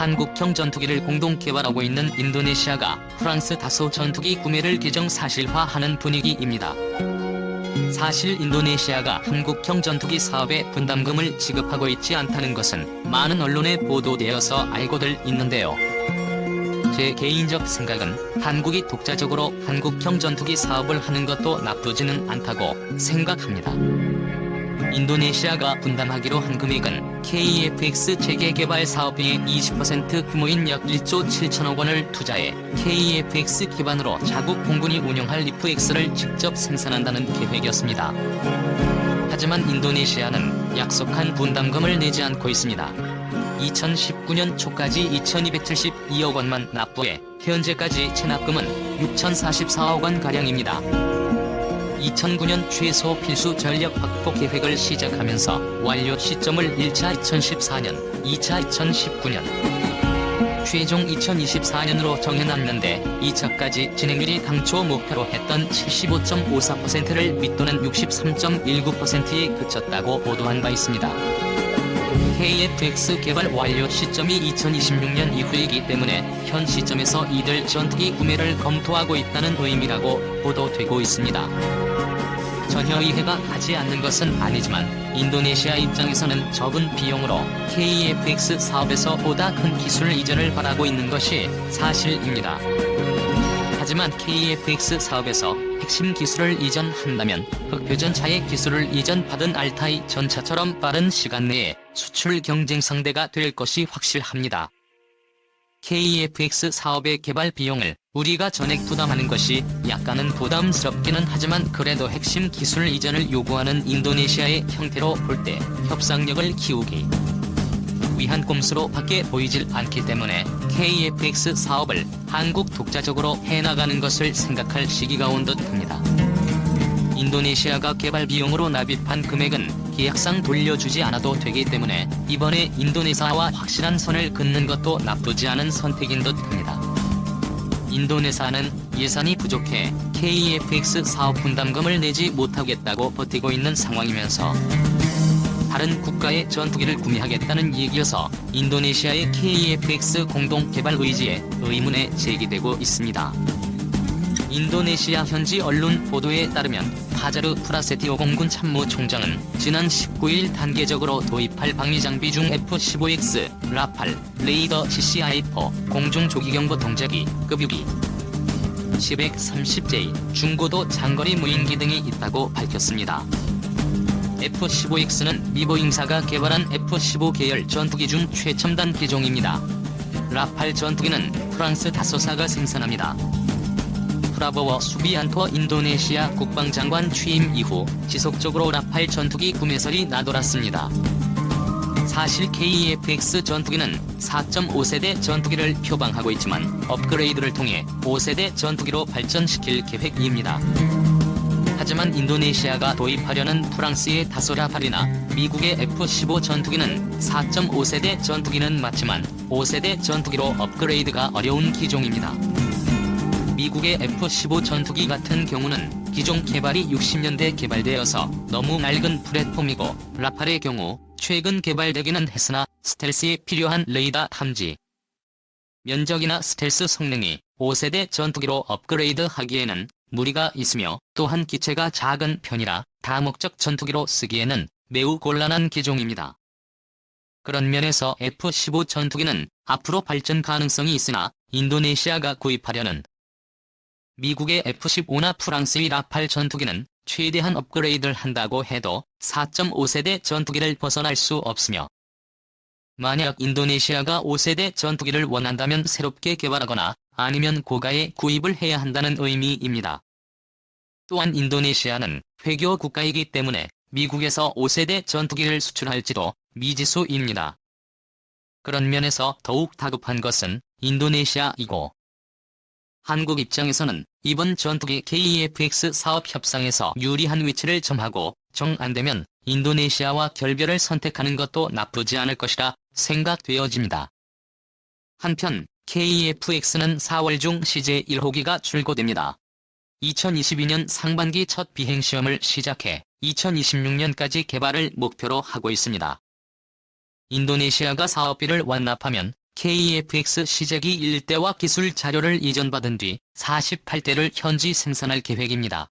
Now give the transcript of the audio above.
한국형 전투기를 공동 개발하고 있는 인도네시아가 프랑스 다소 전투기 구매를 기정사실화하는 분위기입니다. 사실 인도네시아가 한국형 전투기 사업에 분담금을 지급하고 있지 않다는 것은 많은 언론에 보도되어서 알고들 있는데요. 제 개인적 생각은 한국이 독자적으로 한국형 전투기 사업을 하는 것도 나쁘지는 않다고 생각합니다. 인도네시아가 분담하기로 한 금액은 KF-X 체계개발 사업비의 20% 규모인 약 1조 7천억 원을 투자해 KF-X 기반으로 자국 공군이 운영할 리프-X를 직접 생산한다는 계획이었습니다. 하지만 인도네시아는 약속한 분담금을 내지 않고 있습니다. 2019년 초까지 2,272억 원만 납부해 현재까지 체납금은 6,044억 원가량입니다. 2009년 최소 필수 전력 확보 계획을 시작하면서 완료 시점을 1차 2014년, 2차 2019년, 최종 2024년으로 정해놨는데 2차까지 진행률이 당초 목표로 했던 75.54%를 밑도는 63.19%에 그쳤다고 보도한 바 있습니다. KF-X 개발 완료 시점이 2026년 이후이기 때문에 현 시점에서 이들 전투기 구매를 검토하고 있다는 의미라고 보도되고 있습니다. 전혀 이해가 가지 않는 것은 아니지만 인도네시아 입장에서는 적은 비용으로 KF-X 사업에서 보다 큰 기술 이전을 바라고 있는 것이 사실입니다. 하지만 KF-X 사업에서 핵심 기술을 이전한다면 흑표전차의 기술을 이전받은 알타이 전차처럼 빠른 시간 내에 수출 경쟁 상대가 될 것이 확실합니다. KF-X 사업의 개발 비용을 우리가 전액 부담하는 것이 약간은 부담스럽기는 하지만 그래도 핵심 기술 이전을 요구하는 인도네시아의 형태로 볼 때 협상력을 키우기 위한 꼼수로 밖에 보이질 않기 때문에 KF-X 사업을 한국 독자적으로 해나가는 것을 생각할 시기가 온 듯합니다. 인도네시아가 개발 비용으로 납입한 금액은 계약상 돌려주지 않아도 되기 때문에 이번에 인도네시아와 확실한 선을 긋는 것도 나쁘지 않은 선택인 듯합니다. 인도네시아는 예산이 부족해 KF-X 사업 분담금을 내지 못하겠다고 버티고 있는 상황이면서 다른 국가의 전투기를 구매하겠다는 얘기여서 인도네시아의 KF-X 공동 개발 의지에 의문이 제기되고 있습니다. 인도네시아 현지 언론 보도에 따르면 파자르 프라세티오 공군 참모총장은 지난 19일 단계적으로 도입할 방위장비 중 F-15X, 라팔, 레이더 CCI-4, 공중조기경보 동작이, 급유기, 10-30J, 중고도 장거리 무인기 등이 있다고 밝혔습니다. F-15X는 미 보잉사가 개발한 F-15 계열 전투기 중 최첨단 기종입니다. 라팔 전투기는 프랑스 다소사가 생산합니다. 프라보워 수비안토 인도네시아 국방장관 취임 이후 지속적으로 라팔 전투기 구매설이 나돌았습니다. 사실 KF-X 전투기는 4.5세대 전투기를 표방하고 있지만 업그레이드를 통해 5세대 전투기로 발전시킬 계획입니다. 하지만 인도네시아가 도입하려는 프랑스의 다소 라팔이나 미국의 F-15 전투기는 4.5세대 전투기는 맞지만 5세대 전투기로 업그레이드가 어려운 기종입니다. 미국의 F-15 전투기 같은 경우는 기종 개발이 60년대 개발되어서 너무 낡은 플랫폼이고 라팔의 경우 최근 개발되기는 했으나 스텔스에 필요한 레이더 탐지 면적이나 스텔스 성능이 5세대 전투기로 업그레이드하기에는 무리가 있으며 또한 기체가 작은 편이라 다목적 전투기로 쓰기에는 매우 곤란한 기종입니다. 그런 면에서 F-15 전투기는 앞으로 발전 가능성이 있으나 인도네시아가 구입하려는 미국의 F-15나 프랑스의 라팔 전투기는 최대한 업그레이드를 한다고 해도 4.5세대 전투기를 벗어날 수 없으며 만약 인도네시아가 5세대 전투기를 원한다면 새롭게 개발하거나 아니면 고가에 구입을 해야 한다는 의미입니다. 또한 인도네시아는 회교 국가이기 때문에 미국에서 5세대 전투기를 수출할지도 미지수입니다. 그런 면에서 더욱 다급한 것은 인도네시아이고 한국 입장에서는 이번 전투기 KF-X 사업 협상에서 유리한 위치를 점하고 정 안되면 인도네시아와 결별을 선택하는 것도 나쁘지 않을 것이라 생각되어집니다. 한편 KF-X는 4월 중 시제 1호기가 출고됩니다. 2022년 상반기 첫 비행시험을 시작해 2026년까지 개발을 목표로 하고 있습니다. 인도네시아가 사업비를 완납하면 KF-X 시제기 1대와 기술 자료를 이전받은 뒤 48대를 현지 생산할 계획입니다.